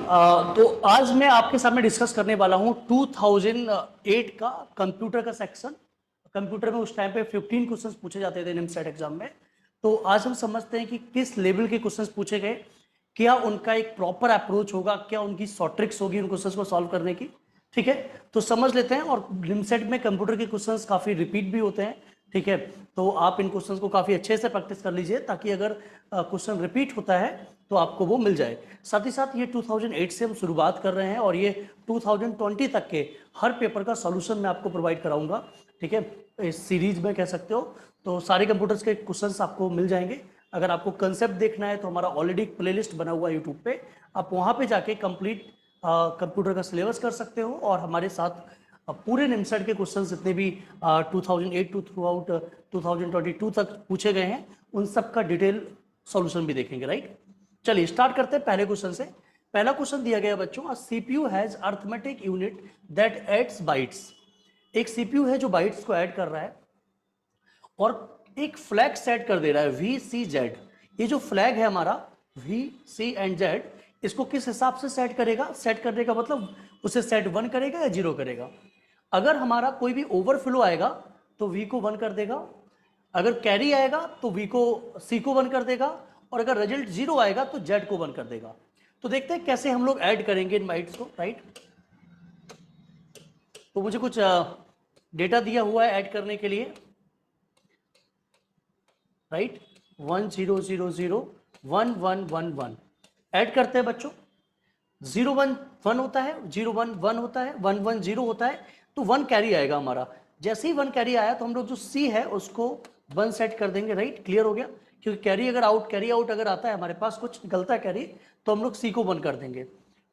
तो आज मैं आपके सामने डिस्कस करने वाला हूं 2008 का कंप्यूटर का सेक्शन। कंप्यूटर में उस टाइम पे 15 क्वेश्चंस पूछे जाते थे निमसेट एग्जाम में। तो आज हम समझते हैं कि किस लेवल के क्वेश्चंस पूछे गए, क्या उनका एक प्रॉपर अप्रोच होगा, क्या उनकी शॉर्ट ट्रिक्स होगी उन क्वेश्चंस को सॉल्व करने की। ठीक है, तो समझ लेते हैं। और निमसेट में कंप्यूटर के क्वेश्चंस काफी रिपीट भी होते हैं। ठीक है, तो आप इन क्वेश्चंस को काफी अच्छे से प्रैक्टिस कर लीजिए ताकि अगर क्वेश्चन रिपीट होता है तो आपको वो मिल जाए। साथ ही साथ ये 2008 से हम शुरुआत कर रहे हैं और ये 2020 तक के हर पेपर का सॉल्यूशन मैं आपको प्रोवाइड कराऊंगा। ठीक है, इस सीरीज में कह सकते हो। तो सारे कंप्यूटर्स के क्वेश्चंस आपको मिल जाएंगे। अगर आपको कंसेप्ट देखना है तो हमारा ऑलरेडी प्लेलिस्ट बना हुआ है यूट्यूब पे, आप वहां पे जाके कंप्लीट कंप्यूटर का सिलेबस कर सकते हो और हमारे साथ पूरे निमसेट के क्वेश्चन जितने भी 2008 टू थ्रू आउट 2022 तक पूछे गए हैं उन सब का डिटेल सॉल्यूशन भी देखेंगे। राइट, चलिए स्टार्ट करते हैं पहले क्वेश्चन से। पहला क्वेश्चन दिया गया बच्चों, CPU has arithmetic unit that adds bytes. एक सीपीयू है जो बाइट्स को ऐड कर रहा है और एक फ्लैग सेट कर दे रहा है वी सी जेड। ये जो फ्लैग है हमारा वी सी एंड जेड, इसको किस हिसाब से सेट करेगा? सेट करने का मतलब उसे सेट 1 करेगा या 0 करेगा। अगर हमारा कोई भी ओवरफ्लो आएगा तो वी को 1 कर देगा, अगर कैरी आएगा तो वी को सी को 1 कर देगा, और अगर रिजल्ट 0 आएगा तो जेड को 1 कर देगा। तो देखते हैं कैसे हम लोग ऐड करेंगे इन बाइट्स को। राइट, तो मुझे कुछ डेटा दिया हुआ है ऐड करने के लिए। राइट, 1 0 0 0 1 1 1 1 ऐड करते हैं बच्चों। 0 1 1 होता है, 0 1 1 होता है, 1 1 0 होता है, तो 1 कैरी आएगा हमारा। जैसे ही 1 कैरी आया तो हम लोग जो सी है उसको 1 सेट कर देंगे। राइट, क्लियर हो गया, क्योंकि कैरी अगर कैरी आउट अगर आता है हमारे पास कुछ निकलता है कैरी, तो हम लोग सी को 1 कर देंगे।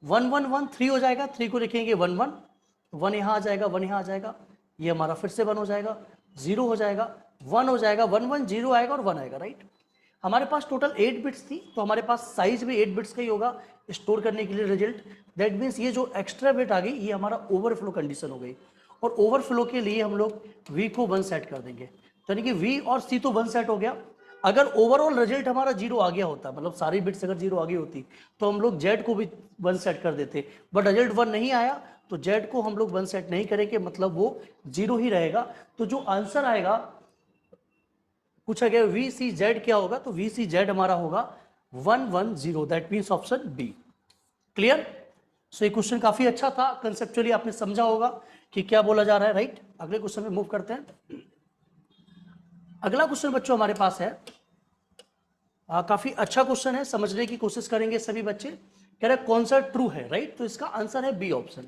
1 1 1 3 हो जाएगा, 3 को लिखेंगे 1 1 1 यहाँ आ जाएगा, 1 यहाँ आ जाएगा, ये हमारा फिर से 1 हो जाएगा, 0 हो जाएगा, 1 हो जाएगा, 1 1 0 आएगा और 1 आएगा। राइट, हमारे पास टोटल 8 बिट्स थी तो हमारे पास साइज भी 8 बिट्स का ही होगा स्टोर करने के लिए रिजल्ट। दैट मीन्स ये जो एक्स्ट्रा बिट आ गई ये हमारा ओवरफ्लो कंडीशन हो गई, और ओवरफ्लो के लिए हम लोग v को 1 सेट कर देंगे। तो यानी कि v और c तो 1 सेट हो गया। अगर ओवरऑल रिजल्ट हमारा 0 आ गया होता, मतलब सारी बिट्स अगर 0 आ गई होती तो हम लोग z को भी 1 सेट कर देते, बट रिजल्ट 1 नहीं आया तो z को हम लोग 1 सेट नहीं करेंगे, मतलब वो 0 ही रहेगा। तो जो आंसर आएगा, पूछा गया वी सी जेड क्या होगा, तो वी सी जेड हमारा होगा 1 1 0। That means option B. Clear? So ये क्वेश्चन काफी अच्छा था, कंसेप्चुअली आपने समझा होगा कि क्या बोला जा रहा है। राइट, अगले क्वेश्चन में मूव करते हैं। अगला क्वेश्चन बच्चों हमारे पास है, काफी अच्छा क्वेश्चन है, समझने की कोशिश करेंगे सभी बच्चे। कह रहे कौन सा ट्रू है। राइट, तो इसका आंसर है बी ऑप्शन।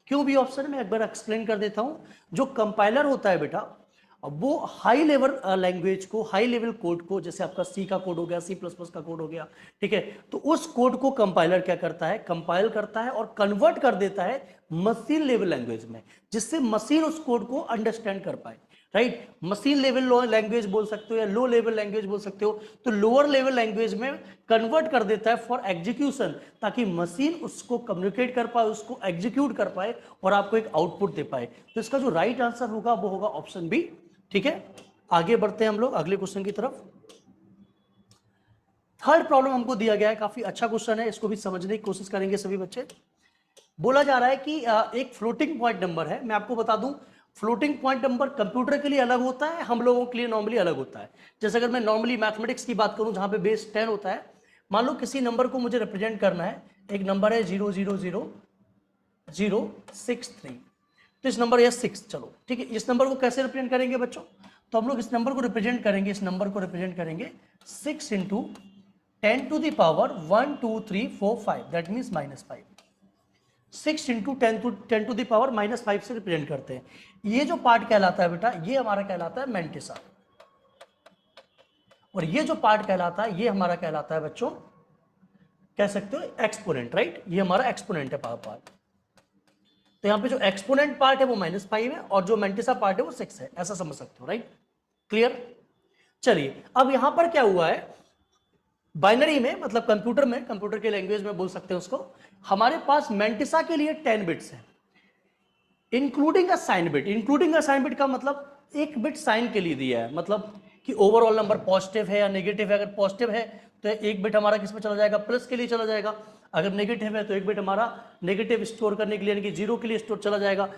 क्यों बी ऑप्शन? मैं एक बार एक्सप्लेन कर देता हूं। जो कंपाइलर होता है बेटा, अब वो हाई लेवल लैंग्वेज को, हाई लेवल कोड को, जैसे आपका सी का कोड हो गया, सी प्लस प्लस का कोड हो गया, ठीक है, तो उस कोड को कंपाइलर क्या करता है, कंपाइल करता है और कन्वर्ट कर देता है मशीन लेवल लैंग्वेज में, जिससे मशीन उस कोड को अंडरस्टैंड कर पाए। राइट, मशीन लेवल लैंग्वेज बोल सकते हो या लो लेवल लैंग्वेज बोल सकते हो। तो लोअर लेवल लैंग्वेज में कन्वर्ट कर देता है फॉर एग्जीक्यूशन, ताकि मशीन उसको कम्युनिकेट कर पाए, उसको एग्जीक्यूट कर पाए और आपको एक आउटपुट दे पाए। तो इसका जो राइट आंसर होगा वो होगा ऑप्शन बी। ठीक है, आगे बढ़ते हैं हम लोग अगले क्वेश्चन की तरफ। थर्ड प्रॉब्लम हमको दिया गया है, काफी अच्छा क्वेश्चन है, इसको भी समझने की कोशिश करेंगे सभी बच्चे। बोला जा रहा है कि एक फ्लोटिंग पॉइंट नंबर है। मैं आपको बता दूं, फ्लोटिंग पॉइंट नंबर कंप्यूटर के लिए अलग होता है, हम लोगों के लिए नॉर्मली अलग होता है। जैसे अगर मैं नॉर्मली मैथमेटिक्स की बात करूं जहां पे बेस 10 होता है, मान लो किसी नंबर को मुझे रिप्रेजेंट करना है, एक नंबर है 0 0 0 0 6 3, तो इस नंबर या 6, चलो ठीक है, इस नंबर को कैसे रिप्रेजेंट करेंगे बच्चों? तो हम लोग इस नंबर को रिप्रेजेंट करेंगे, इस नंबर को रिप्रेजेंट करेंगे 6 into 10 to the power 1 2 3 4 5, that means -5। 6 into 10 to the power -5 से रिप्रेजेंट करते हैं। ये जो पार्ट कहलाता है बेटा, ये हमारा कहलाता है मैंटिसा, और ये जो पार्ट कहलाता है ये हमारा कहलाता है बच्चों, कह सकते हो एक्सपोनेंट। राइट, ये हमारा एक्सपोनेंट है पार्ट। तो यहाँ पे जो एक्सपोनेंट पार्ट है वो -5 है और जो मैंटिसा पार्ट है वो 6 है, ऐसा समझ सकते हो। Right, clear? चलिए, अब यहां पर क्या हुआ है, बाइनरी में, मतलब कंप्यूटर में, कंप्यूटर के लैंग्वेज में बोल सकते हैं उसको, हमारे पास मैंटिसा के लिए 10 बिट्स हैं, including a sign bit. Including a sign bit का मतलब एक बिट साइन के लिए दिया है, मतलब कि ओवरऑल नंबर पॉजिटिव है या नेगेटिव है। अगर पॉजिटिव है तो एक बिट हमारा किस में चला जाएगा, प्लस के लिए चला जाएगा। अगर नेगेटिव है तो एक बिट हमारा नेगेटिव स्टोर करने के लिए, यानी कि जीरो के लिए स्टोर चला जाएगा।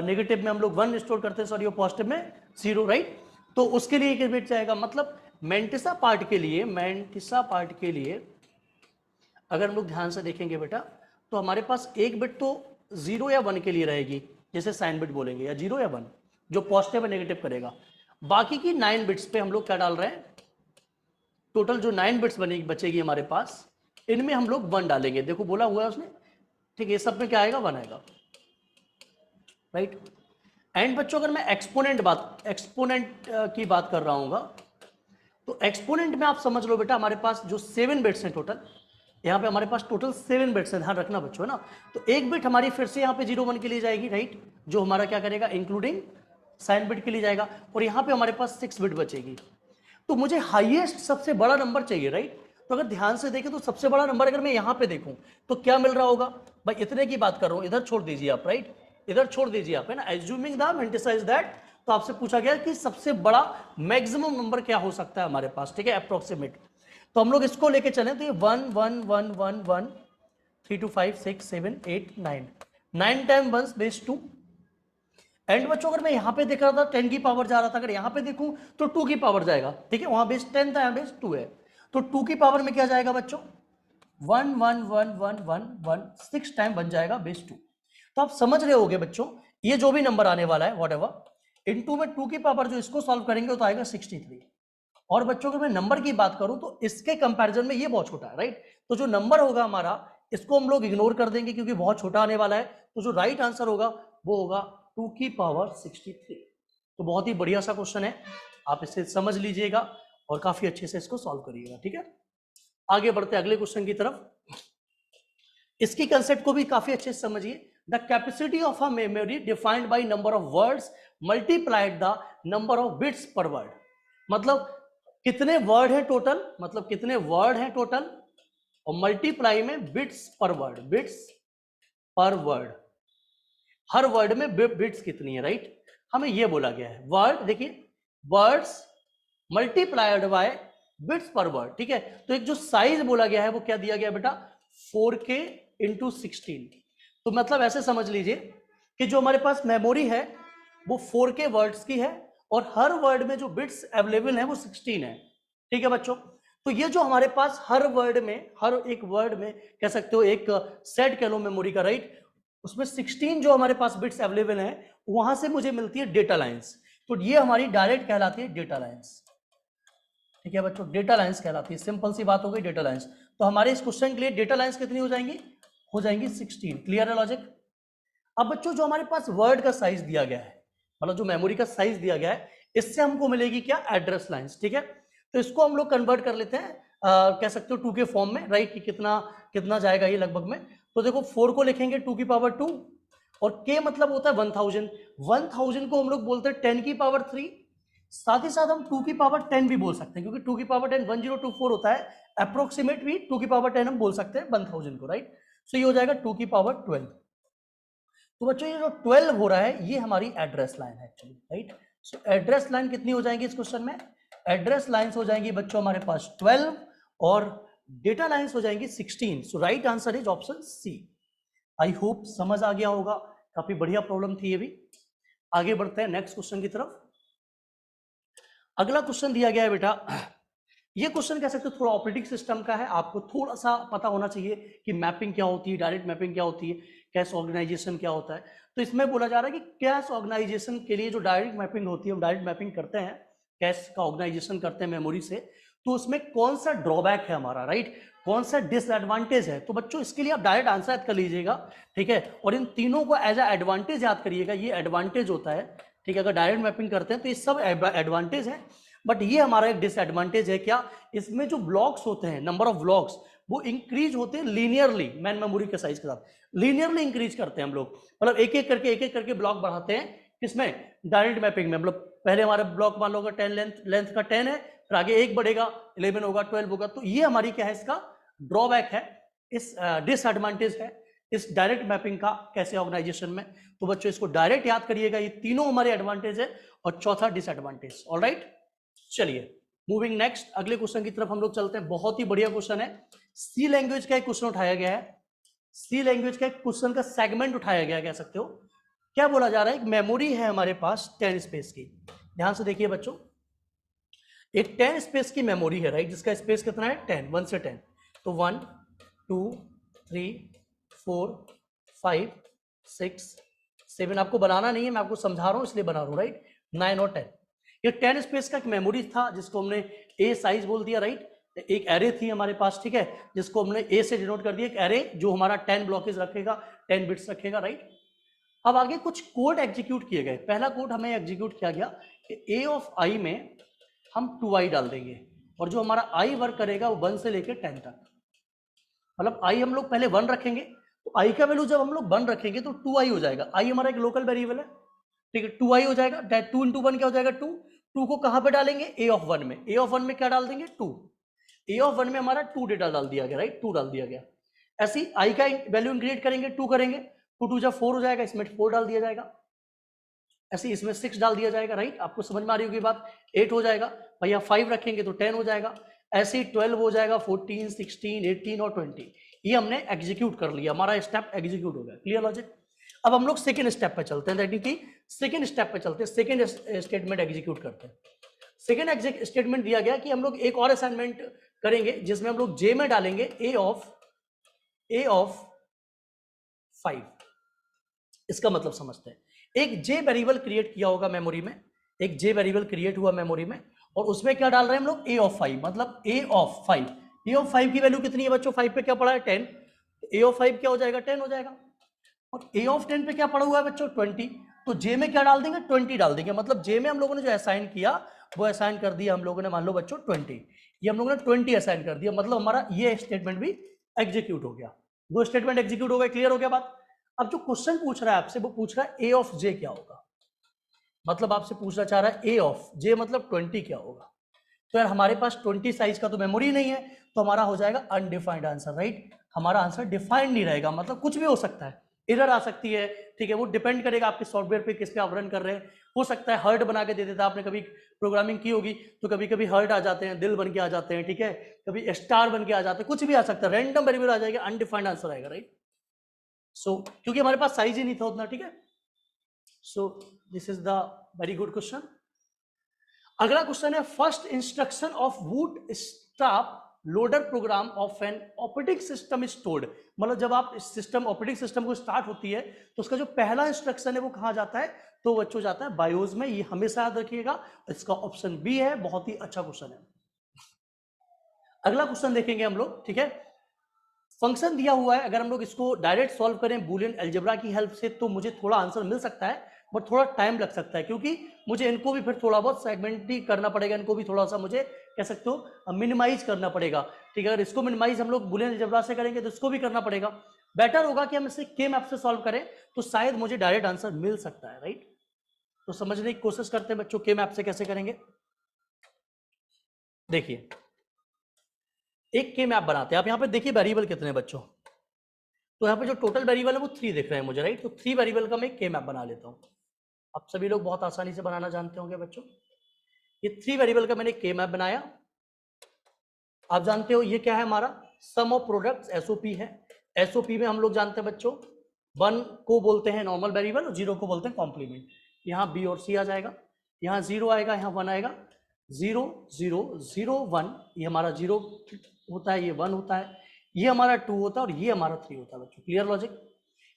नेगेटिव में हम लोग 1 स्टोर करते हैं, सॉरी, और पॉजिटिव में 0, राइट। तो उसके लिए एक बिट जाएगा। मतलब मेंटिसा पार्ट के लिए अगर हम लोग ध्यान से देखेंगे बेटा, तो हमारे पास एक बिट तो 0 या 1 के लिए रहेगी, जैसे साइन बिट बोलेंगे, या 0 या 1 जो पॉजिटिव या नेगेटिव करेगा। बाकी की 9 बिट्स पे हम लोग क्या डाल रहे हैं, टोटल जो 9 बिट्स बनेगी बचेगी हमारे पास, इनमें हम लोग 1 डालेंगे। देखो बोला हुआ है उसने, ठीक है, ये सब में क्या आएगा, 1 आएगा, राइट। एंड बच्चों अगर मैं एक्सपोनेंट की बात कर रहा हूँ, तो एक्सपोनेंट में आप समझ लो बेटा, हमारे पास जो 7 बिट्स हैं टोटल, यहाँ पे हमारे पास टोटल 7 बिट्स हैं, ध्यान रखना बच्चों, है ना। तो एक बिट हमारी फिर से यहाँ पे 0 1 के लिए जाएगी, राइट, जो हमारा क्या करेगा, इंक्लूडिंग साइन बिट के लिए जाएगा, और यहाँ पे हमारे पास 6 बिट बचेगी। तो मुझे हाईएस्ट सबसे बड़ा नंबर चाहिए, राइट। तो अगर ध्यान से देखें तो सबसे बड़ा नंबर अगर मैं यहाँ पे देखूं तो क्या मिल रहा होगा भाई, इतने की बात कर रहा हूं, इधर छोड़ दीजिए आप, राइट, इधर छोड़ दीजिए आप, है ना। Assuming the mantissa is that, तो आपसे पूछा गया कि सबसे बड़ा मैक्सिमम नंबर क्या हो सकता है हमारे पास, ठीक है, अप्रोक्सीमेट। तो हम लोग इसको लेके चले, तो ये 1 1 1 1 1 3 2 5 6 7 8 9 9 टाइम 1 बेस 2। एंड बच्चों अगर मैं यहां पे देख रहा था 10 की पावर जा रहा था, अगर यहां पे देखूं तो 2 की पावर जाएगा, ठीक है, वहां बेस 10 था, यहां बेस 2 है, तो 2 की पावर में क्या जाएगा बच्चों, 1 1 1 1 1 1 6 टाइम बन जाएगा बेस 2। तो आप समझ रहे होगे बच्चों, ये जो भी नंबर आने वाला है व्हाटएवर, इनटू में 2 की पावर जो इसको सॉल्व करेंगे तो आएगा 63। और बच्चों अगर मैं नंबर की बात करूं तो इसके कंपैरिजन में ये बहुत छोटा है, राइट। तो जो नंबर होगा हमारा, इसको हम लोग इग्नोर कर देंगे क्योंकि बहुत छोटा आने वाला है। तो जो राइट आंसर होगा वो होगा 2 की पावर 63। तो बहुत ही बढ़िया सा क्वेश्चन है, आप इसे समझ लीजिएगा और काफी अच्छे से इसको सॉल्व करिएगा, ठीक है। आगे बढ़ते अगले क्वेश्चन की तरफ। इसकी कंसेप्ट को भी काफी अच्छे से समझिए। The capacity of a memory defined by number of words multiplied the number of bits पर वर्ड। मतलब कितने वर्ड है टोटल, मतलब कितने वर्ड है टोटल, और मल्टीप्लाई में बिट्स पर वर्ड, बिट्स पर वर्ड, हर वर्ड में बिट्स कितनी है, राइट। हमें यह बोला गया है वर्ड, देखिए वर्ड्स मल्टीप्लाइड बाय बिट्स पर वर्ड, ठीक है। तो एक जो साइज बोला गया है वो क्या दिया गया बेटा, 4K इंटू 16। तो मतलब ऐसे समझ लीजिए कि जो हमारे पास मेमोरी है वो 4K वर्ड्स की है, और हर वर्ड में जो बिट्स अवेलेबल है वो 16 है, ठीक है बच्चों। तो ये जो हमारे पास हर वर्ड में, हर एक वर्ड में कह सकते हो एक सेट कह लो मेमोरी का, राइट, उसमें 16 जो हमारे पास बिट्स अवेलेबल हैं, वहां से मुझे मिलती है डेटा लाइंस। तो ये हमारी डायरेक्ट कहलाती है डेटा लाइंस, ठीक है बच्चों, डेटा लाइंस कहलाती है। सिंपल सी बात हो गई, डेटा लाइंस। तो हमारे इस क्वेश्चन के लिए डेटा लाइंस कितनी हो जाएंगी, हो जाएंगी 16। क्लियर है लॉजिक। अब बच्चों जो हमारे पास वर्ड का साइज दिया गया है, मतलब जो मेमोरी का साइज दिया गया है, इससे हमको मिलेगी क्या, एड्रेस लाइंस, ठीक है। तो इसको हम लोग कन्वर्ट कर लेते हैं, कह सकते हो 2 के फॉर्म में, राइट, कि कितना कितना जाएगा ये लगभग में। तो देखो 4 को लिखेंगे 2 की पावर 2, और के मतलब होता है 1000। 1000 को हम लोग बोलते हैं 10 की पावर 3। साथ ही साथ हम 2 की पावर 10 भी बोल सकते हैं, क्योंकि 2 की पावर 10 1024 होता है, अप्रोक्सीमेट भी 2 की पावर 10 हम बोल सकते हैं 1000 को, राइट। सो ये हो जाएगा 2 की पावर 12। तो बच्चों ये जो 12 हो रहा है ये हमारी एड्रेस लाइन है एक्चुअली, राइट। सो एड्रेस लाइन कितनी हो जाएंगी इस क्वेश्चन में, एड्रेस लाइंस हो जाएंगी बच्चों हमारे पास 12, और डेटा लाइंस हो जाएंगी 16। So right answer is option C. I hope समझ आ गया होगा, काफी बढ़िया प्रॉब्लम थी ये भी। आगे बढ़ते हैं नेक्स्ट क्वेश्चन की तरफ। अगला क्वेश्चन दिया गया है बेटा, ये क्वेश्चन कह सकते हो थोड़ा ऑपरेटिंग सिस्टम का है, आपको थोड़ा सा पता होना चाहिए कि मैपिंग क्या होती है, डायरेक्ट मैपिंग क्या होती है, कैश ऑर्गेनाइजेशन क्या होता है। तो इसमें बोला जा रहा है कि कैश ऑर्गेनाइजेशन के लिए जो डायरेक्ट मैपिंग होती है, हम डायरेक्ट मैपिंग करते हैं, कैश का ऑर्गेनाइजेशन करते हैं मेमोरी से, तो उसमें कौन सा ड्रॉबैक है हमारा, राइट, कौन सा डिसएडवांटेज है। तो बच्चों इसके लिए आप डायरेक्ट आंसर याद कर लीजिएगा, ठीक है, और इन तीनों को एज ए एडवांटेज याद करिएगा। ये एडवांटेज होता है, ठीक है, अगर डायरेक्ट मैपिंग करते हैं तो ये सब एडवांटेज है, बट ये हमारा एक डिसएडवांटेज है। क्या, इसमें जो ब्लॉक्स होते हैं, नंबर ऑफ ब्लॉक्स, वो इंक्रीज होते हैं लीनियरली, मैन मेमोरी के साइज के साथ लीनियरली इंक्रीज करते हैं हम लोग, मतलब एक एक करके ब्लॉक बढ़ाते हैं, किसमें, डायरेक्ट मैपिंग में। मतलब पहले हमारे ब्लॉक मान लो 10 लेंथ का 10 है, फिर आगे 1 बढ़ेगा, 11 होगा, 12 होगा। तो ये हमारी क्या है, इसका ड्रॉबैक है, इस डिसएडवांटेज है इस डायरेक्ट मैपिंग का कैसे ऑर्गेनाइजेशन में। तो बच्चों इसको डायरेक्ट याद करिएगा, ये तीनों हमारे एडवांटेज है, और चौथा डिसएडवांटेज। ऑलराइट, चलिए मूविंग नेक्स्ट, अगले क्वेश्चन की तरफ हम लोग चलते हैं। बहुत ही बढ़िया क्वेश्चन है, सी लैंग्वेज का एक क्वेश्चन उठाया गया है, सी लैंग्वेज का एक क्वेश्चन का सेगमेंट उठाया गया, कह सकते हो। क्या बोला जा रहा है, एक मेमोरी है हमारे पास 10 स्पेस की। ध्यान से देखिए बच्चों, एक 10 स्पेस की मेमोरी है, राइट, जिसका स्पेस कितना है 10, 1 से 10। तो 1 2 3 4 5 6 7, आपको बनाना नहीं है, मैं आपको समझा रहा हूं इसलिए बना रहा हूं, राइट, 9 और 10। ये 10 स्पेस का एक मेमोरी था जिसको हमने ए साइज बोल दिया, राइट। एक एरे थी हमारे पास, ठीक है, जिसको हमने ए से डिनोट कर दिया, एक एरे जो हमारा 10 ब्लॉकेज रखेगा, 10 बिट्स रखेगा, राइट। अब आगे कुछ कोड एग्जीक्यूट किए गए। पहला कोड हमें एग्जीक्यूट किया गया कि ए ऑफ आई में हम 2i डाल देंगे, और जो हमारा आई वर्क करेगा वो 1 से लेकर 10 तक। मतलब आई हम लोग पहले 1 रखेंगे, तो आई का वैल्यू जब हम लोग 1 रखेंगे तो 2i हो जाएगा। आई हमारा एक लोकल वेरिएबल है, ठीक है, 2i हो जाएगा। 2 इंटू 1 क्या हो जाएगा 2। 2 को कहां पे डालेंगे, ए ऑफ 1 में। ए ऑफ 1 में क्या डाल देंगे 2। ए ऑफ 1 में हमारा 2 डेटा डाल दिया गया, राइट, 2 डाल दिया गया। ऐसी आई का वैल्यू इंक्रीज करेंगे, 2 करेंगे, 2 2 जब 4 हो जाएगा, इसमें 4 डाल दिया जाएगा। ऐसे इसमें 6 डाल दिया जाएगा, राइट, आपको समझ में आ रही होगी बात। 8 हो जाएगा भैया, 5 रखेंगे तो 10 हो जाएगा। ऐसे ही 12 हो जाएगा, 14 16 18 और 20। ये हमने एग्जीक्यूट कर लिया, हमारा स्टेप एग्जीक्यूट हो गया। Clear logic. अब हम लोग सेकंड स्टेप पे चलते हैं, यानी कि सेकंड स्टेप पे चलते हैं, सेकंड स्टेटमेंट एग्जीक्यूट करते हैं। सेकंड स्टेटमेंट दिया गया कि हम लोग एक और असाइनमेंट करेंगे जिसमें हम लोग जे में डालेंगे ए ऑफ 5। इसका मतलब समझते हैं, एक जे वेरिएबल क्रिएट किया होगा मेमोरी में, एक जे वेरिएबल क्रिएट हुआ मेमोरी में, और उसमें क्या डाल रहे हैं हम लोग, ए ऑफ 5, मतलब ए ऑफ 5। ए ऑफ 5 की वैल्यू कितनी है बच्चों, 5 पे क्या पड़ा है 10, ए ऑफ 5 क्या हो जाएगा 10 हो जाएगा। और ए ऑफ 10 पे क्या पड़ा हुआ है बच्चों 20, तो जे में क्या डाल देंगे 20 डाल देंगे। मतलब जे में हम लोगों ने जो असाइन किया वो असाइन कर दिया हम लोगों ने, मान लो बच्चों 20, ये हम लोगों ने 20 असाइन कर दिया, मतलब हमारा ये स्टेटमेंट भी एग्जीक्यूट हो गया। वो स्टेटमेंट एग्जीक्यूट हो गया। क्लियर हो गया बात। अब जो क्वेश्चन पूछ रहा है आपसे, वो पूछ रहा है ए ऑफ जे क्या होगा, मतलब आपसे पूछना चाह रहा है ए ऑफ जे मतलब 20 क्या होगा। तो यार हमारे पास 20 साइज का तो मेमोरी नहीं है, तो हमारा हो जाएगा अनडिफाइंड आंसर, राइट। हमारा आंसर डिफाइंड नहीं रहेगा, मतलब कुछ भी हो सकता है, एरर आ सकती है, ठीक है, वो डिपेंड करेगा आपके सॉफ्टवेयर पे, किस पे आप रन कर रहे हैं। हो सकता है हर्ट बना के दे देता, आपने कभी प्रोग्रामिंग की होगी तो कभी कभी हर्ट आ जाते हैं, दिल बन के आ जाते हैं, ठीक है, कभी स्टार बन के आ जाते हैं, कुछ भी आ सकता है, रैंडम वेरिएबल आ जाएगा, अनडिफाइंड आंसर आएगा, राइट। सो क्योंकि हमारे पास साइज ही नहीं था उतना, ठीक है। So this is the very good question. अगला क्वेश्चन है, first instruction of bootstrap loader program of an operating system is stored. मतलब जब आप सिस्टम ऑपरेटिंग सिस्टम को स्टार्ट होती है तो उसका जो पहला इंस्ट्रक्शन है वो कहाँ जाता है, तो बच्चों जाता है बायोस में। ये हमेशा याद रखिएगा, इसका ऑप्शन बी है, बहुत ही अच्छा क्वेश्चन है। अगला क्वेश्चन देखेंगे हम लोग, ठीक है। फंक्शन दिया हुआ है, अगर हम लोग इसको डायरेक्ट सॉल्व करें बूलियन अलजेब्रा की हेल्प से तो मुझे थोड़ा आंसर मिल सकता है, बट थोड़ा टाइम लग सकता है, क्योंकि मुझे इनको भी फिर थोड़ा बहुत सेगमेंट करना पड़ेगा, इनको भी थोड़ा सा मुझे कह सकते हो मिनिमाइज करना पड़ेगा, ठीक है। अगर इसको मिनिमाइज हम लोग बूलियन अलजेब्रा से करेंगे तो इसको भी करना पड़ेगा। बेटर होगा कि हम इसे के मैप से सॉल्व करें, तो शायद मुझे डायरेक्ट आंसर मिल सकता है, राइट। तो समझने की कोशिश करते हैं बच्चों, के मैप से कैसे करेंगे। देखिए एक के मैप बनाते हैं, आप यहाँ पे देखिए वेरिएबल कितने बच्चों, तो यहाँ पे जो टोटल वेरिएबल है वो 3 दिख रहे हैं मुझे, राइट। तो 3 वेरिएबल का मैं के मैप बना लेता हूँ। आप सभी लोग बहुत आसानी से बनाना जानते होंगे बच्चों। ये 3 वेरिएबल का मैंने के मैप बनाया। आप जानते हो ये क्या है, हमारा सम ऑफ प्रोडक्ट्स एसओपी है। एसओपी में हम लोग जानते हैं बच्चों 1 को बोलते हैं नॉर्मल वेरिएबल और 0 को बोलते हैं कॉम्प्लीमेंट। यहाँ बी और सी आ जाएगा, यहाँ 0 आएगा, यहाँ 1 आएगा। 0 0 0 1, ये हमारा 0 होता है, ये 1 होता है, ये हमारा 2 होता है और ये हमारा 3 होता है बच्चों। Clear logic.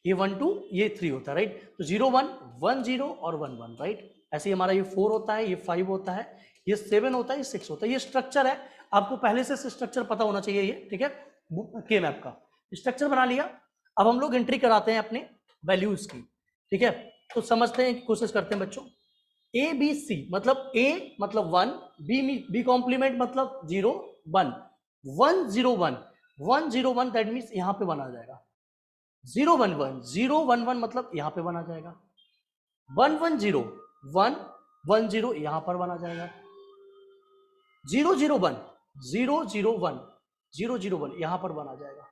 ये 1 2 ये 3 होता है, राइट। तो 0 1 1 0 और 1 1, राइट। ऐसे ही हमारा ये 4 होता है, ये 5 होता है, ये 7 होता है, ये 6 होता है। ये स्ट्रक्चर है, आपको पहले से स्ट्रक्चर पता होना चाहिए ये, ठीक है। के मैप का स्ट्रक्चर बना लिया। अब हम लोग एंट्री कराते हैं अपने वैल्यूज की, ठीक है। तो समझते हैं, कोशिश करते हैं बच्चों। ए बी सी मतलब ए मतलब 1, बी कॉम्प्लीमेंट मतलब 0 1 1 0 1 1 0 1, दैट मीन्स यहाँ पे 1 आ जाएगा। 0 1 1 0 1 1 मतलब यहाँ पे 1 आ जाएगा। 1 1 0 1 1 0 यहाँ पर 1 आ जाएगा। 0 0 1 0 0 1 0 0 1 यहाँ पर 1 आ जाएगा।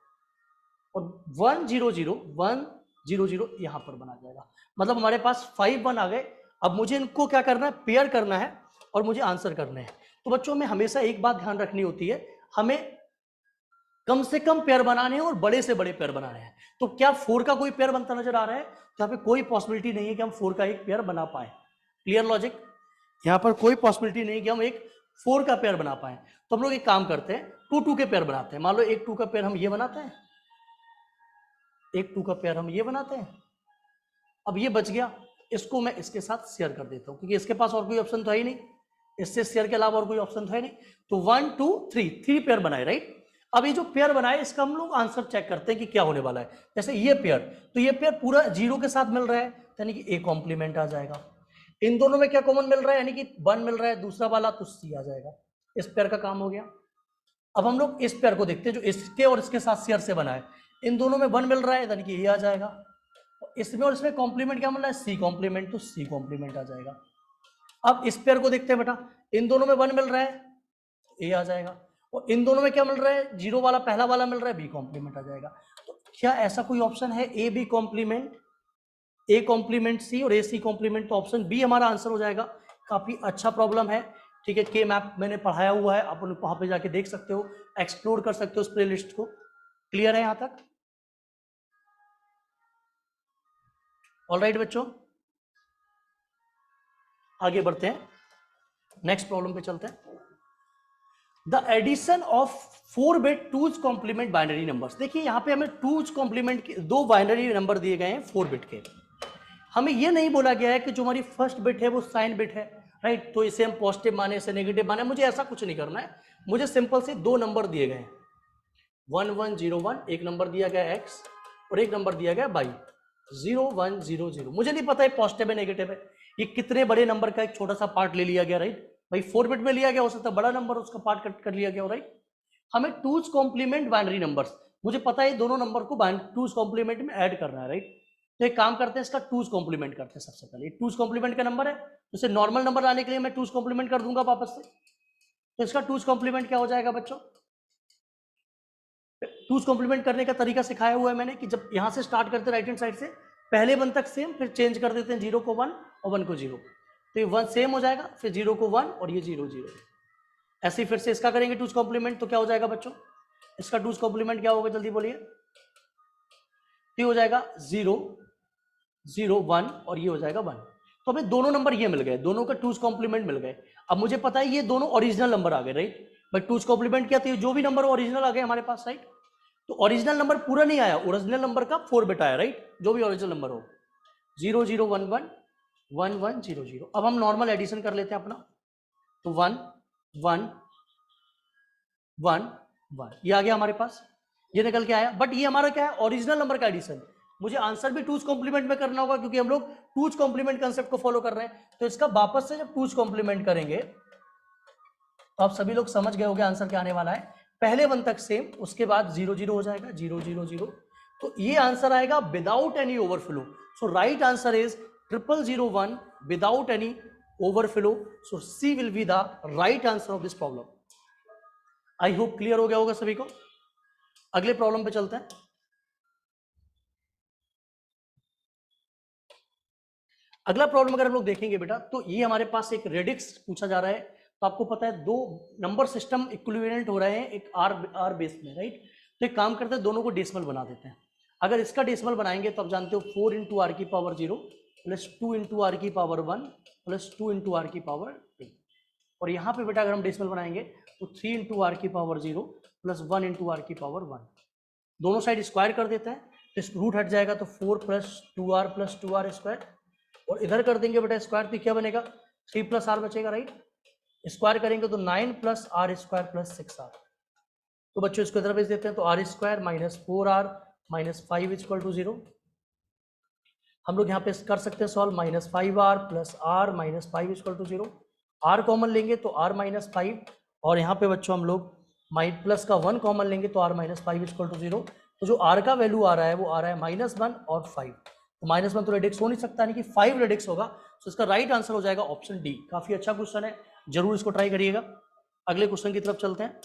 और 1 0 0 1 0 0 यहाँ पर 1 आ जाएगा। मतलब हमारे पास 5 1 आ गए। अब मुझे इनको क्या करना है, पेयर करना है और मुझे आंसर करने हैं। तो बच्चों में हमेशा एक बात ध्यान रखनी होती है, हमें कम से कम पेयर बनाने हैं और बड़े से बड़े पेयर बनाने हैं। तो क्या 4 का कोई पेयर बनता नजर आ रहा है? तो यहाँ पे कोई पॉसिबिलिटी नहीं है कि हम 4 का एक पेयर बना पाए। Clear logic? यहाँ पर कोई पॉसिबिलिटी नहीं कि हम एक 4 का पेयर बना पाए। तो हम लोग एक काम करते हैं, 2 का पेयर बनाते हैं। मान लो एक 2 का पेयर हम ये बनाते हैं, एक 2 का पेयर हम ये बनाते हैं। अब ये बच गया, इसको मैं इसके साथ शेयर कर देता हूं, क्योंकि इसके पास और कोई ऑप्शन तो है ही नहीं, इससे शेयर के अलावा और कोई ऑप्शन तो है नहीं। तो 1 2 3 पेयर बनाए, राइट। अब ये जो पेयर बनाए इसका हम लोग आंसर चेक करते हैं कि क्या होने वाला है। जैसे ये पेयर, तो ये पेयर पूरा 0 के साथ मिल रहा है, यानी कि ए कॉम्प्लीमेंट आ जाएगा। इन दोनों में क्या कॉमन मिल रहा है, यानी कि 1 मिल रहा है, दूसरा वाला तो सी आ जाएगा। इस पेयर का काम हो गया। अब हम लोग इस पेयर को देखते हैं जो इसके और इसके साथ शेयर से बना है। इन दोनों में 1 मिल रहा है, यानी कि ये आ जाएगा। इसमें और इसमें कॉम्प्लीमेंट क्या मिल रहा है, सी कॉम्प्लीमेंट, तो सी कॉम्प्लीमेंट आ जाएगा। अब इस पेयर को देखते हैं बेटा, इन दोनों में 1 मिल रहा है, ए आ जाएगा। और इन दोनों में क्या मिल रहा है, 0 वाला पहला वाला मिल रहा है, बी कॉम्प्लीमेंट आ जाएगा। तो क्या ऐसा कोई ऑप्शन है A B complement, A complement C और ए सी कॉम्प्लीमेंट? तो ऑप्शन बी हमारा आंसर हो जाएगा। काफी अच्छा प्रॉब्लम है, ठीक है। के मैप मैंने पढ़ाया हुआ है, आप वहां पे जाके देख सकते हो, एक्सप्लोर कर सकते हो उस प्लेलिस्ट को। क्लियर है यहां तक? ऑलराइट बच्चों, आगे बढ़ते हैं, नेक्स्ट प्रॉब्लम पे चलते हैं। The addition of 4 bit 2's complement binary numbers. देखिए यहाँ पे हमें 2's कॉम्प्लीमेंट के 2 बाइनरी नंबर दिए गए हैं 4 बिट के। हमें ये नहीं बोला गया है कि जो हमारी फर्स्ट बिट है वो साइन बिट है, राइट। तो इसे हम पॉजिटिव माने, इसे नेगेटिव माने, मुझे ऐसा कुछ नहीं करना है। मुझे सिंपल से 2 नंबर दिए गए हैं, 1101, एक नंबर दिया गया एक्स और एक नंबर दिया गया बाई, 0100। मुझे नहीं पता है पॉजिटिव है नेगेटिव है, ये कितने बड़े नंबर का एक छोटा सा पार्ट ले लिया गया, राइट। भाई 4 बिट में लिया गया, हो सकता है बड़ा नंबर उसका पार्ट कट कर लिया गया, राइट। हमें 2's कॉम्प्लीमेंट बाइनरी नंबर्स, मुझे पता है दोनों नंबर को 2's कॉम्प्लीमेंट में ऐड करना है, राइट। तो एक काम करते हैं, इसका 2's कॉम्प्लीमेंट करते हैं। सबसे पहले 2's कॉम्प्लीमेंट का नंबर है, तो इसे नॉर्मल नंबर लाने के लिए मैं 2's कॉम्प्लीमेंट कर दूंगा वापस से। तो इसका 2's कॉम्प्लीमेंट क्या हो जाएगा बच्चों? 2's कॉम्प्लीमेंट करने का तरीका सिखाया हुआ है मैंने, कि जब यहां से स्टार्ट करते राइट हैंड साइड से, पहले 1 तक सेम, फिर चेंज कर देते हैं 0 को 1 और 1 को 0। तो ये 1 सेम हो जाएगा, फिर 0 को 1 और ये 0 0। ऐसे ही फिर से इसका करेंगे 2's कॉम्प्लीमेंट, तो क्या हो जाएगा बच्चों? इसका 2's कॉम्प्लीमेंट क्या होगा, जल्दी बोलिए। तो हो जाएगा 0 0 1 और ये हो जाएगा 1। तो हमें दोनों नंबर ये मिल गए, दोनों का 2's कॉम्प्लीमेंट मिल गए। अब मुझे पता है ये दोनों ओरिजिनल नंबर आ गए, राइट। बट 2's कॉम्प्लीमेंट क्या, तो जो भी नंबर ओरिजिनल आ गए हमारे पास, राइट। तो ओरिजिनल नंबर पूरा नहीं आया, ओरिजिनल नंबर का 4 बिट आया, राइट। जो भी ओरिजिनल नंबर हो, 0 0 1 1 1 1 0 0। अब हम नॉर्मल एडिशन कर लेते हैं अपना, तो 1 1 1 1 ये आ गया हमारे पास, ये निकल के आया। बट ये हमारा क्या है, ओरिजिनल नंबर का एडिशन। मुझे आंसर भी 2's कॉम्प्लीमेंट में करना होगा, क्योंकि हम लोग 2's कॉम्प्लीमेंट कंसेप्ट को फॉलो कर रहे हैं। तो इसका वापस से जब 2's कॉम्प्लीमेंट करेंगे, तो आप सभी लोग समझ गए होंगे आंसर क्या आने वाला है। पहले 1 तक सेम, उसके बाद 0 0 हो जाएगा, 0 0 0। तो ये आंसर आएगा without any overflow. So right answer is 0001 without any overflow. So C will be the right answer of this problem. I hope clear हो गया होगा सभी को। अगले प्रॉब्लम पे चलते हैं। अगला प्रॉब्लम अगर हम लोग देखेंगे बेटा, तो ये हमारे पास एक रेडिक्स पूछा जा रहा है। तो आपको पता है 2 नंबर सिस्टम इक्विवेलेंट हो रहे हैं एक आर बेस में, राइट। तो एक काम करते हैं, दोनों को डेसिमल बना देते हैं। अगर इसका डेसिमल बनाएंगे तो आप जानते हो 4 × r की पावर 0 प्लस 2 × r की पावर 1 प्लस 2 × r की पावर 2। और यहाँ पे बेटा अगर हम डेसिमल बनाएंगे तो 3 × r की पावर 0 प्लस 1 × r की पावर 1। दोनों साइड स्क्वायर कर देते हैं, तो रूट हट जाएगा, तो 4 + 2r + 2r स्क्वायर। और इधर कर देंगे बेटा स्क्वायर, तो क्या बनेगा, 3 + r बचेगा, राइट। स्क्वायर करेंगे तो 9 + r² + 6r। तो बच्चों इसको इधर भेज देते हैं, तो r² - 4r - 5 = 0। हम लोग यहाँ पे कर सकते हैं solve, -5r + r - 5 = 0। r common लेंगे तो r - 5, और यहाँ पे बच्चों हम लोग प्लस का 1 कॉमन लेंगे तो r - 5 = 0। तो जो r का वैल्यू आ रहा है वो आ रहा है -1 और 5। तो -1 तो रेडिक्स हो नहीं सकता, यानी कि 5 रेडिक्स होगा। तो इसका राइट आंसर हो जाएगा ऑप्शन डी। काफी अच्छा क्वेश्चन है, जरूर इसको ट्राई करिएगा। अगले क्वेश्चन की तरफ चलते हैं।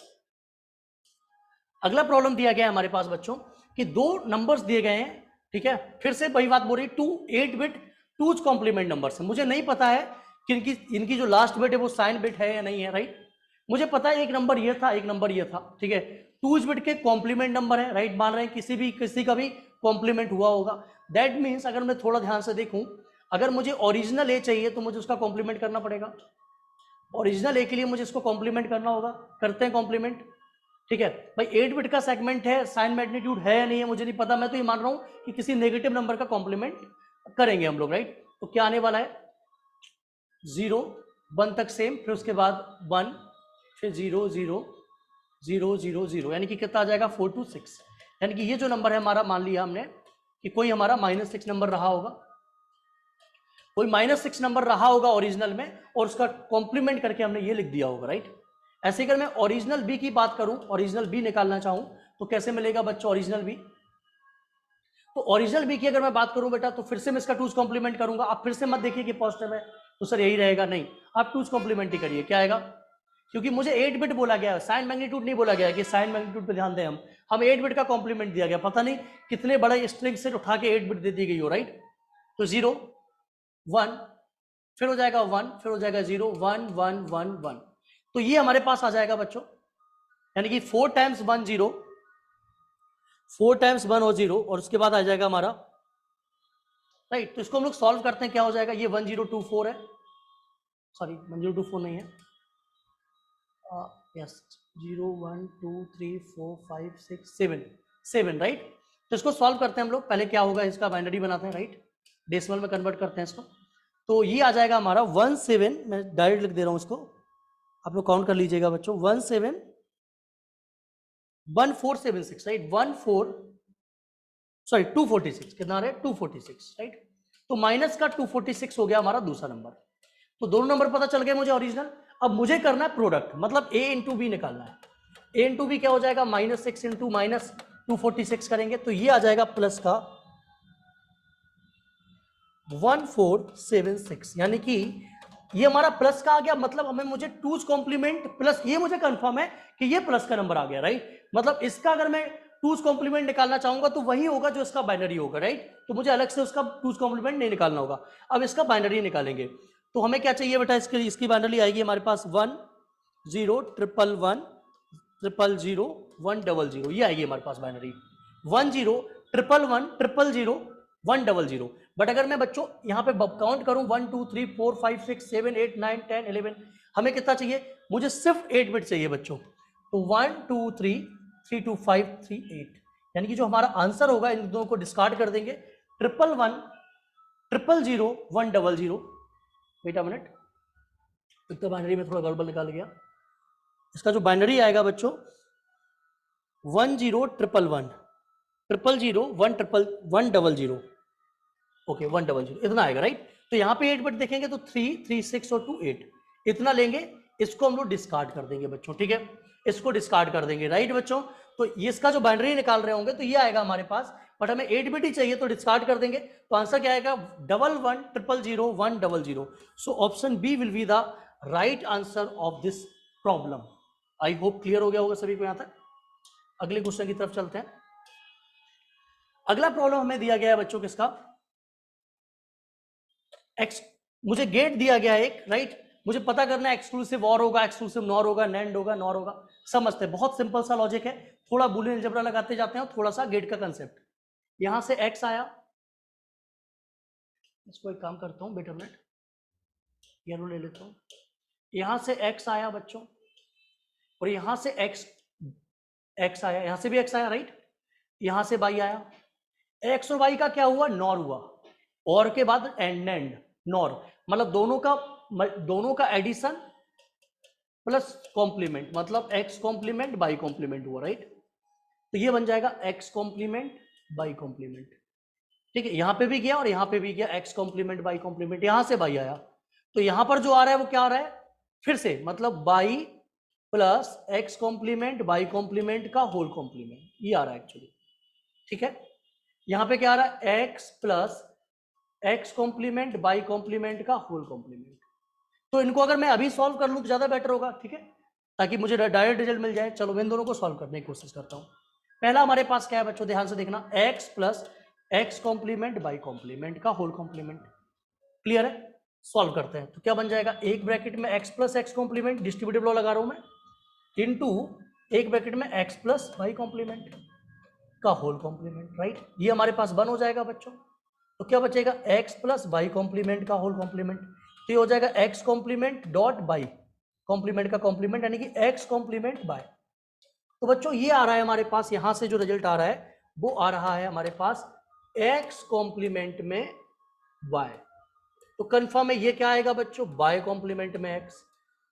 अगला प्रॉब्लम दिया गया है हमारे पास बच्चों कि 2 नंबर्स दिए गए हैं, ठीक है। फिर से वही बात बोल रही, 8 बिट 2's कॉम्प्लीमेंट नंबर्स है। मुझे नहीं पता है कि इनकी जो लास्ट बिट है वो साइन बिट है या नहीं है, राइट। मुझे पता है एक नंबर ये था, एक नंबर ये था, ठीक है। 2 इस बिट के कॉम्प्लीमेंट नंबर है, राइट, मान रहे हैं किसी का भी कॉम्प्लीमेंट हुआ होगा। दैट मीन्स अगर मैं थोड़ा ध्यान से देखूं, अगर मुझे ओरिजिनल ए चाहिए तो मुझे उसका कॉम्प्लीमेंट करना पड़ेगा। ओरिजिनल ए के लिए मुझे इसको कॉम्प्लीमेंट करना होगा, करते हैं कॉम्प्लीमेंट, ठीक है भाई। 8 बिट का सेगमेंट है, साइन मैग्नीट्यूड है या नहीं है मुझे नहीं पता, मैं तो ये मान रहा हूं कि किसी नेगेटिव नंबर का कॉम्प्लीमेंट करेंगे हम लोग, राइट। तो क्या आने वाला है, 0 1 तक सेम, फिर उसके बाद 1, फिर 0 0 0 0 0, यानी कि कितना आ जाएगा 4 2 6। यानी कि ये जो नंबर है हमारा, मान लिया हमने कि कोई हमारा -6 नंबर रहा होगा, कोई -6 नंबर रहा होगा ओरिजिनल में, और उसका कॉम्प्लीमेंट करके हमने ये लिख दिया होगा, राइट। ऐसे अगर मैं ओरिजिनल बी की बात करूं, ओरिजिनल बी निकालना चाहूं तो कैसे मिलेगा बच्चों ओरिजिनल बी? तो ओरिजिनल बी की अगर मैं बात करूं बेटा, तो फिर से मैं इसका 2's कॉम्प्लीमेंट करूंगा। आप फिर से मत देखिए कि पॉजिटिव है तो सर यही रहेगा, नहीं, आप 2's कॉम्प्लीमेंट ही करिए, क्या आएगा? क्योंकि मुझे 8 बिट बोला गया है, साइन मैग्नीट्यूड नहीं बोला गया है कि साइन मैग्नीट्यूड पे ध्यान दें हम 8 बिट का कॉम्प्लीमेंट दिया गया, पता नहीं कितने बड़े स्ट्रिंग से उठा के 8 बिट दे दी गई हो, राइट। तो 0 1, फिर हो जाएगा 1, फिर हो जाएगा 0 1 1 1 1। तो ये हमारे पास आ जाएगा बच्चों, यानी कि 4 टाइम्स 1 0, 4 टाइम्स 1 और 0, और उसके बाद आ जाएगा हमारा, राइट। तो इसको हम लोग सॉल्व करते हैं, क्या हो जाएगा, ये 1024 है, सॉरी 1024 नहीं है, यस 0 1 2 3 4 5 6 7 7, राइट। तो इसको सॉल्व करते हैं हम लोग, पहले क्या होगा इसका बाइनरी बनाते हैं, राइट, डेसिमल में कन्वर्ट करते हैं इसको। तो ये आ जाएगा हमारा 17, मैं डायरेक्ट लिख दे रहा हूं इसको, आप लोग काउंट कर लीजिएगा बच्चों, 1476, राइट, 246, कितना रहे 246, राइट। तो माइनस का 246 हो गया हमारा दूसरा नंबर। तो दोनों नंबर पता चल गए मुझे ओरिजिनल। अब मुझे करना है प्रोडक्ट, मतलब a इंटू बी निकालना है। a इंटू बी क्या हो जाएगा, -6 इंटू -246 करेंगे तो ये आ जाएगा प्लस का 1476, यानी कि ये हमारा प्लस का आ गया, मतलब हमें मुझे 2's कॉम्प्लीमेंट प्लस, ये मुझे कंफर्म है कि ये प्लस का नंबर आ गया, राइट। मतलब इसका अगर मैं 2's कॉम्प्लीमेंट निकालना चाहूंगा तो वही होगा जो इसका बाइनरी होगा, राइट। तो मुझे अलग से उसका 2's कॉम्प्लीमेंट नहीं निकालना होगा, अब इसका बाइनरी निकालेंगे। तो हमें क्या चाहिए बेटा, इसकी बाइनरी आएगी हमारे पास 1 0 1 1 1 0 1 0 0, ये आएगी हमारे पास बाइनरी 1 0 1 1 1 0 1 0 0। बट अगर मैं बच्चों यहाँ पे काउंट करूं 1 2 3 4 5 6 7 8 9 10 11, हमें कितना चाहिए, मुझे सिर्फ 8 बिट चाहिए बच्चों। तो 1 2 3 3 2 5 3 8, यानी कि जो हमारा आंसर होगा इन दोनों को डिस्कार्ड कर देंगे, 1 1 1 0 1 0 0। वेट अ मिनट, तो बाइनरी में थोड़ा गड़बड़ निकाल गया। इसका जो बाइनरी आएगा बच्चों 1 0 1 1 1 0 1 1 0 0, ओके 1 0 0 इतना आएगा, राइट। तो यहाँ पे 8 बिट देखेंगे तो 3 3 6 और 2 8, इतना लेंगे, इसको हम लोग डिस्कार्ड कर देंगे बच्चों, ठीक है, इसको डिस्कार्ड कर देंगे, राइट बच्चों। तो ये इसका जो बाइनरी निकाल रहे होंगे तो ये आएगा हमारे पास, बट हमें 8 बिट ही चाहिए तो डिस्कार्ड कर देंगे। तो आंसर क्या आएगा, 1 1 0 0 1 0 0। So option B will be the right answer of this problem. I hope clear हो गया होगा सभी को यहाँ तक। अगले क्वेश्चन की तरफ चलते हैं। अगला प्रॉब्लम हमें दिया गया है बच्चों किसका, एक्स, मुझे गेट दिया गया है एक, राइट। मुझे पता करना है एक्सक्लूसिव और होगा, एक्सक्लूसिव नॉर होगा, नैंड होगा, नॉर होगा। समझते हैं, बहुत सिंपल सा लॉजिक है, थोड़ा बूलियन अलजेब्रा लगाते जाते हैं, थोड़ा सा गेट का कंसेप्ट। यहां से एक्स आया, इसको एक काम करता हूं, बेटा मिनट येलो ले लेता हूं। यहां से एक्स आया बच्चों, और यहां से एक्स आया, यहां से भी एक्स आया, राइट। यहां से वाई आया, एक्स और वाई का क्या हुआ, नॉर हुआ, और के बाद एंड नॉर, मतलब दोनों का एडिशन प्लस कॉम्प्लीमेंट, मतलब एक्स कॉम्प्लीमेंट बाई कॉम्प्लीमेंट हुआ, राइट। तो ये बन जाएगा एक्स कॉम्प्लीमेंट बाई कॉम्प्लीमेंट, ठीक है। यहां पे भी गया और यहां पे भी गया, एक्स कॉम्प्लीमेंट बाई कॉम्प्लीमेंट, यहां से बाई आया, तो यहां पर जो आ रहा है वो क्या आ रहा है, फिर से मतलब y plus x complement y complement का होल कॉम्प्लीमेंट, ये आ रहा है एक्चुअली, ठीक है। यहां पे क्या आ रहा है, x plus x complement y complement का होल कॉम्प्लीमेंट। तो इनको अगर मैं अभी सॉल्व कर लूं तो ज्यादा बेटर होगा, ठीक है, ताकि मुझे डायरेक्ट रिजल्ट मिल जाए। चलो मैं इन दोनों को सॉल्व करने की कोशिश करता हूं। पहला हमारे पास क्या है बच्चों, ध्यान से देखना, x plus x complement y complement का होल कॉम्प्लीमेंट, क्लियर है। सॉल्व करते हैं। तो क्या बन जाएगा, एक ब्रैकेट में x plus x complement, distributive law लगा रहा हूं मैं, इनटू एक ब्रैकेट में x प्लस वाई कॉम्प्लीमेंट का होल कॉम्प्लीमेंट, राइट। ये हमारे पास 1 हो जाएगा बच्चों। तो क्या बचेगा, x प्लस वाई कॉम्प्लीमेंट का होल कॉम्प्लीमेंट। तो ये हो जाएगा x complement dot y complement का कॉम्प्लीमेंट, यानी कि x कॉम्प्लीमेंट बाय। तो बच्चों ये आ रहा है हमारे पास, यहां से जो रिजल्ट आ रहा है वो आ रहा है हमारे पास x कॉम्प्लीमेंट में y। तो कंफर्म है ये क्या आएगा बच्चों, y कॉम्प्लीमेंट में x।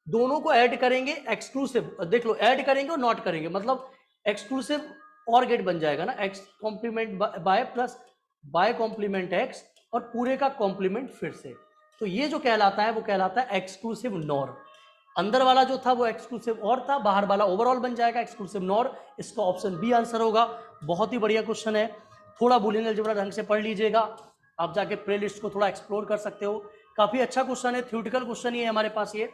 दोनों को ऐड करेंगे, एक्सक्लूसिव देख लो, ऐड करेंगे और नॉट करेंगे, मतलब एक्सक्लूसिव और गेट बन जाएगा ना, x complement y plus y complement x और पूरे का कॉम्प्लीमेंट फिर से। तो ये जो कहलाता है वो कहलाता है एक्सक्लूसिव नॉर। अंदर वाला जो था वो एक्सक्लूसिव और था, बाहर वाला ओवरऑल बन जाएगा एक्सक्लूसिव नॉर। इसका ऑप्शन बी आंसर होगा। बहुत ही बढ़िया क्वेश्चन है, थोड़ा बूलियन अलजेब्रा ढंग से पढ़ लीजिएगा, आप जाके प्लेलिस्ट को थोड़ा एक्सप्लोर कर सकते हो। काफी अच्छा क्वेश्चन है, थ्योरेटिकल क्वेश्चन ही है हमारे पास। ये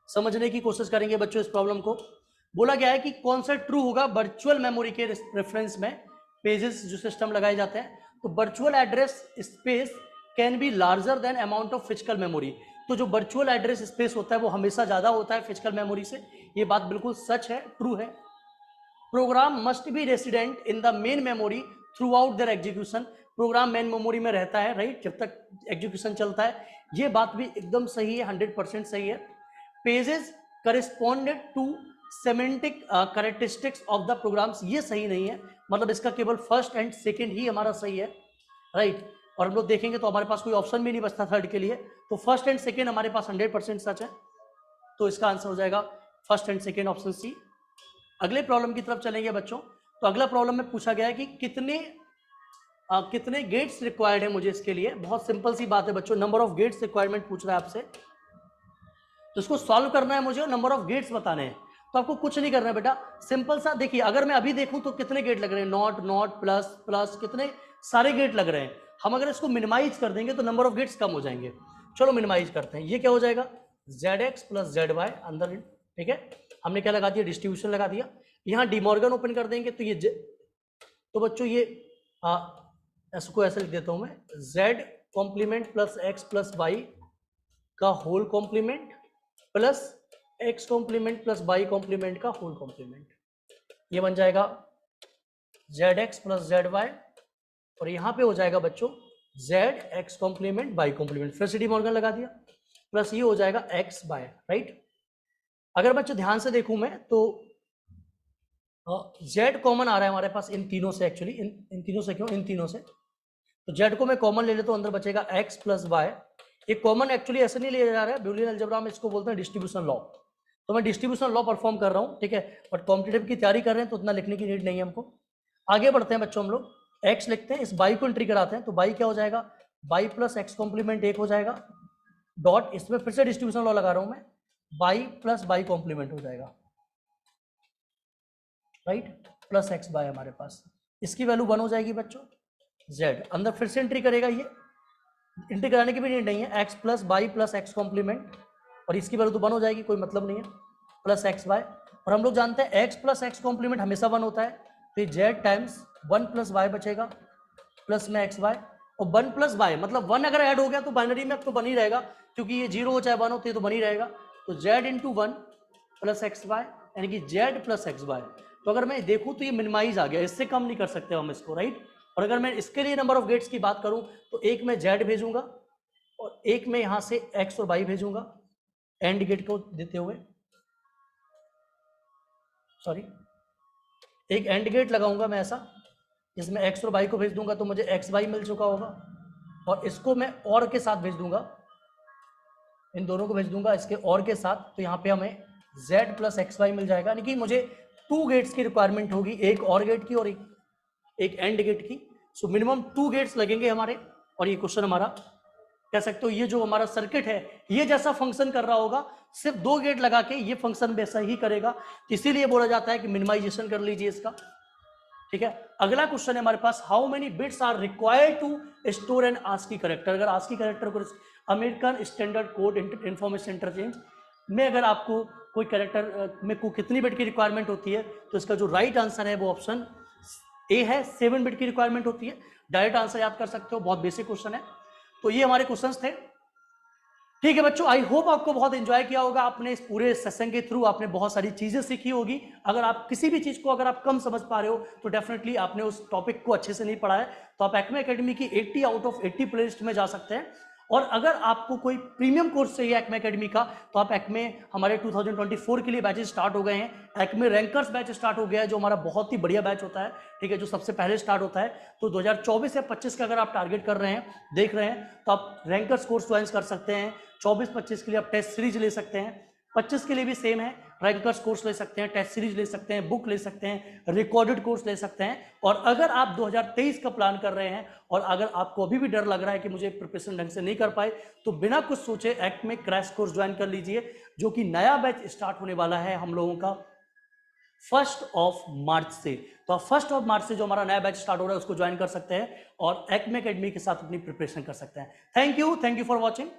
समझने की कोशिश करेंगे बच्चों इस प्रॉब्लम को। बोला गया है कि कौन सा ट्रू होगा वर्चुअल मेमोरी के रेफरेंस में, पेजेस जो सिस्टम लगाए जाते हैं। तो virtual address space can be larger than amount of physical memory. तो जो वर्चुअल एड्रेस स्पेस होता है वो हमेशा ज्यादा होता है फिजिकल मेमोरी से, ये बात बिल्कुल सच है, ट्रू है। Program must be resident in the main memory throughout their execution. Program main memory में रहता है, राइट, जब तक एग्जीक्यूशन चलता है। ये बात भी एकदम सही है, 100% सही है। Pages corresponded to semantic characteristics of the programs, ये सही नहीं है, मतलब इसका केवल फर्स्ट एंड सेकंड ही हमारा सही है, राइट। और हम लोग देखेंगे तो हमारे पास कोई ऑप्शन भी नहीं बचता थर्ड के लिए, तो फर्स्ट एंड सेकंड हमारे पास 100% सच है। तो इसका आंसर हो जाएगा first and second, option C. अगले प्रॉब्लम की तरफ चलेंगे बच्चों। तो अगला प्रॉब्लम में पूछा गया है कि कितने गेट्स रिक्वायर्ड है मुझे इसके लिए। बहुत सिंपल सी बात है बच्चों, नंबर ऑफ गेट्स रिक्वायरमेंट पूछ रहा है आपसे, तो इसको सॉल्व करना है मुझे और नंबर ऑफ गेट्स बताने हैं। तो आपको कुछ नहीं करना है बेटा, सिंपल सा देखिए, अगर मैं अभी देखूं तो कितने गेट लग रहे हैं, नॉट नॉट प्लस प्लस, कितने सारे गेट लग रहे हैं। हम अगर इसको मिनिमाइज कर देंगे तो नंबर ऑफ गेट्स कम हो जाएंगे। चलो मिनिमाइज करते हैं, ये क्या हो जाएगा, ZX प्लस ZY अंदर, ठीक है। हमने क्या लगा दिया, डिस्ट्रीब्यूशन लगा दिया। यहाँ डिमॉर्गन ओपन कर देंगे तो ये तो बच्चों ये इसको ऐसे लिख देता हूं मैं, Z complement plus X plus Y का whole complement plus x complement plus y complement का होल कॉम्प्लीमेंट, ये बन जाएगा zx प्लस zy। और यहां पे हो जाएगा बच्चों zx कॉम्प्लीमेंट y कॉम्प्लीमेंट, फिर से डी मॉर्गन लगा दिया, प्लस ये हो जाएगा x बाय, राइट। अगर बच्चों ध्यान से देखूं मैं तो z कॉमन आ रहा है हमारे पास इन तीनों से, एक्चुअली इन तीनों से, क्यों, इन तीनों से। तो z को मैं कॉमन ले लेता हूं, अंदर बचेगा x प्लस y। ये कॉमन एक्चुअली ऐसे नहीं लिया जा रहा है, बूलियन अलजेब्रा में इसको बोलते हैं डिस्ट्रीब्यूशन लॉ। तो मैं डिस्ट्रीब्यूशन लॉ परफॉर्म कर रहा हूं, ठीक है, बट कॉम्पिटिटिव की तैयारी कर रहे हैं तो उतना लिखने की नीड नहीं है हमको। आगे बढ़ते हैं बच्चों, हम लोग x लिखते हैं, इस y को एंट्री कराते हैं। तो y क्या हो जाएगा, y प्लस एक्स कॉम्प्लीमेंट 1 हो जाएगा, डॉट, इसमें फिर से डिस्ट्रीब्यूशन लॉ लगा रहा हूं मैं, y प्लस y कॉम्प्लीमेंट हो जाएगा, राइट, प्लस x बाय हमारे पास, इसकी वैल्यू 1 हो जाएगी बच्चों। z अंदर फिर से एंट्री करेगा, ये एंट्री कराने की भी नीड नहीं है, x plus y plus x complement, और इसकी वैल्यू तो 1 हो जाएगी, कोई मतलब नहीं है, प्लस एक्स वाई। और हम लोग जानते हैं x प्लस एक्स कॉम्प्लीमेंट हमेशा 1 होता है, तो z टाइम्स 1 प्लस वाई बचेगा, प्लस में एक्स वाई, और 1 प्लस वाई मतलब 1 अगर ऐड हो गया तो बाइनरी में तो बन ही रहेगा, क्योंकि ये 0 हो चाहे 1 हो तो ये तो बन ही रहेगा। तो z into 1 plus x y, यानी कि z प्लस एक्स वाई। तो अगर मैं देखूँ तो ये मिनिमाइज आ गया, इससे कम नहीं कर सकते हम इसको, राइट। और अगर मैं इसके लिए नंबर ऑफ गेट्स की बात करूं तो एक में z भेजूंगा और एक में यहां से x और y भेजूंगा, एंड गेट को देते हुए, सॉरी, एक एंड गेट लगाऊंगा मैं ऐसा, इसमें x और y को भेज दूंगा तो मुझे x y मिल चुका होगा, और इसको मैं और के साथ भेज दूंगा, इन दोनों को भेज दूंगा इसके और के साथ, तो यहाँ पे हमें z प्लस एक्स वाई मिल जाएगा। यानी कि मुझे 2 गेट्स की रिक्वायरमेंट होगी, एक और गेट की और एक एंड गेट की। सो मिनिमम 2 गेट्स लगेंगे हमारे, और ये क्वेश्चन हमारा कह सकते हो, ये जो हमारा सर्किट है ये जैसा फंक्शन कर रहा होगा, सिर्फ 2 गेट लगा के ये फंक्शन वैसा ही करेगा, इसीलिए बोला जाता है कि मिनिमाइजेशन कर लीजिए इसका, ठीक है। अगला क्वेश्चन है हमारे पास, how many bits are required to store an ASCII character. अगर आस्की कैरेक्टर को American Standard Code Information Interchange में अगर आपको कोई कैरेक्टर में को कितनी बिट की रिक्वायरमेंट होती है, तो इसका जो राइट आंसर है वो ऑप्शन ए है, 7 बिट की रिक्वायरमेंट होती है। डायरेक्ट आंसर याद कर सकते हो, बहुत बेसिक क्वेश्चन है। तो ये हमारे क्वेश्चंस थे, ठीक है बच्चों, आई होप आपको बहुत एंजॉय किया होगा आपने इस पूरे सेशन के थ्रू, आपने बहुत सारी चीजें सीखी होगी। अगर आप किसी भी चीज को अगर आप कम समझ पा रहे हो तो डेफिनेटली आपने उस टॉपिक को अच्छे से नहीं पढ़ा है, तो आप एक्मे एकेडमी की 80 आउट ऑफ 80 प्लेलिस्ट में जा सकते हैं। और अगर आपको कोई प्रीमियम कोर्स चाहिए एक्मे एकेडमी का, तो आप एक्मे, हमारे 2024 के लिए बैचेस स्टार्ट हो गए हैं। एक्मे रैंकर्स बैच स्टार्ट हो गया है, जो हमारा बहुत ही बढ़िया बैच होता है, ठीक है, जो सबसे पहले स्टार्ट होता है। तो 2024 या 25 का अगर आप टारगेट कर रहे हैं, देख रहे हैं, तो आप रैंकर्स कोर्स ज्वाइन कर सकते हैं। 24-25 के लिए आप टेस्ट सीरीज ले सकते हैं, 25 के लिए भी सेम है, रैंकर्स कोर्स ले सकते हैं, टेस्ट सीरीज ले सकते हैं, बुक ले सकते हैं, रिकॉर्डेड कोर्स ले सकते हैं। और अगर आप 2023 का प्लान कर रहे हैं और अगर आपको अभी भी डर लग रहा है कि मुझे प्रिपरेशन ढंग से नहीं कर पाए, तो बिना कुछ सोचे एक्ट में क्रैश कोर्स ज्वाइन कर लीजिए, जो कि नया बैच स्टार्ट होने वाला है हम लोगों का 1 मार्च से। तो आप 1 मार्च से जो हमारा नया बैच स्टार्ट हो रहा है उसको ज्वाइन कर सकते हैं और एक्मे एकेडमी के साथ अपनी प्रिपरेशन कर सकते हैं। Thank you for watching.